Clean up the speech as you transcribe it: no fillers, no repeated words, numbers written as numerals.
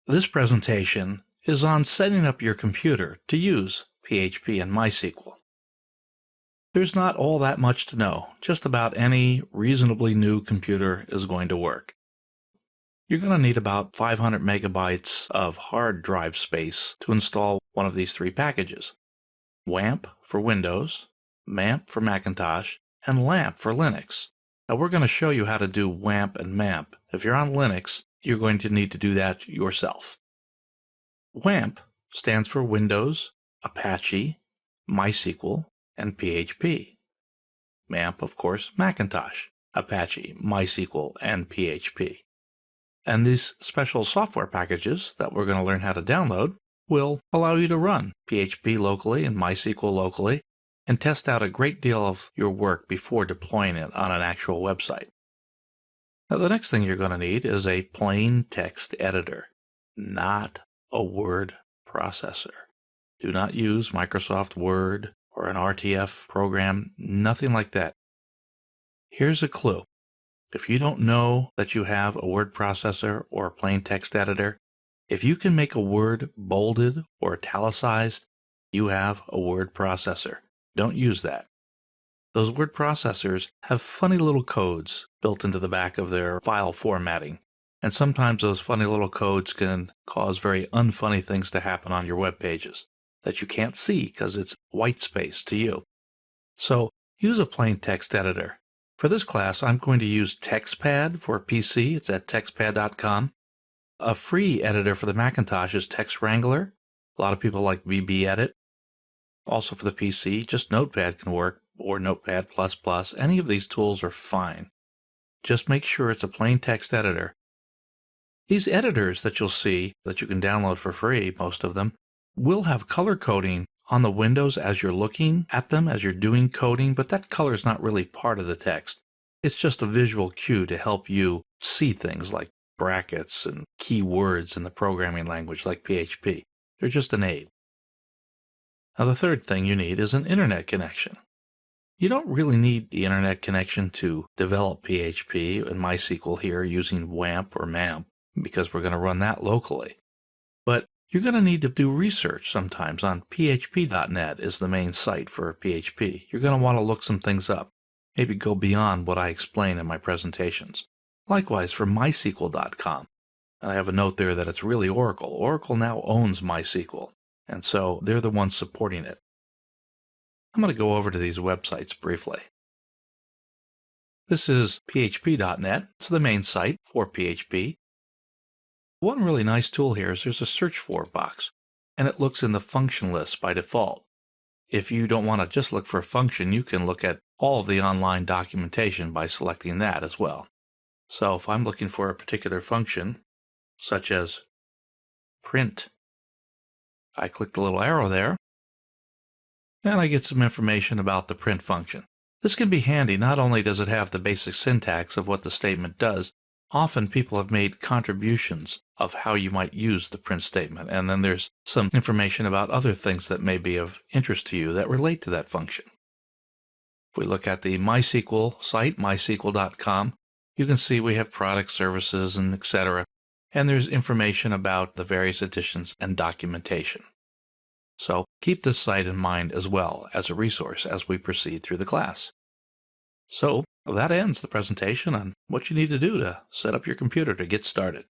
This presentation is on setting up your computer to use PHP and MySQL. There's not all that much to know. Just about any reasonably new computer is going to work. You're going to need about 500 megabytes of hard drive space to install one of these three packages: XAMPP for Windows, MAMP for Macintosh, and LAMP for Linux. Now we're going to show you how to do XAMPP and MAMP. If you're on Linux, you're going to need to do that yourself. XAMPP stands for Windows, Apache, MySQL, and PHP. MAMP, of course, Macintosh, Apache, MySQL, and PHP. And these special software packages that we're going to learn how to download will allow you to run PHP locally and MySQL locally and test out a great deal of your work before deploying it on an actual website. Now, the next thing you're going to need is a plain text editor, not a word processor. Do not use Microsoft Word or an RTF program, nothing like that. Here's a clue. If you don't know that you have a word processor or a plain text editor, if you can make a word bolded or italicized, you have a word processor. Don't use that. Those word processors have funny little codes built into the back of their file formatting, and sometimes those funny little codes can cause very unfunny things to happen on your web pages that you can't see because it's white space to you. So use a plain text editor. For this class, I'm going to use TextPad for PC. It's at textpad.com. A free editor for the Macintosh is Text Wrangler. A lot of people like BBEdit. Also for the PC, just Notepad can work, or Notepad++. Any of these tools are fine. Just make sure it's a plain text editor. These editors that you'll see, that you can download for free, most of them, will have color coding on the windows as you're looking at them, as you're doing coding, but that color is not really part of the text. It's just a visual cue to help you see things like brackets and keywords in the programming language like PHP. They're just an aid. Now, the third thing you need is an internet connection. You don't really need the internet connection to develop PHP and MySQL here using XAMPP or MAMP, because we're going to run that locally. But you're going to need to do research sometimes on php.net is the main site for PHP. You're going to want to look some things up, maybe go beyond what I explain in my presentations. Likewise for mysql.com. And I have a note there that it's really Oracle. Oracle now owns MySQL, and so they're the ones supporting it. I'm going to go over to these websites briefly. This is php.net. It's the main site for PHP. One really nice tool here is there's a search for box, and it looks in the function list by default. If you don't want to just look for a function, you can look at all of the online documentation by selecting that as well. So if I'm looking for a particular function, such as print, I click the little arrow there, and I get some information about the print function. This can be handy. Not only does it have the basic syntax of what the statement does, often people have made contributions of how you might use the print statement, and then there's some information about other things that may be of interest to you that relate to that function. If we look at the MySQL site, mysql.com, you can see we have product, services, and etc. And there's information about the various editions and documentation. So keep this site in mind as well as a resource as we proceed through the class. So that ends the presentation on what you need to do to set up your computer to get started.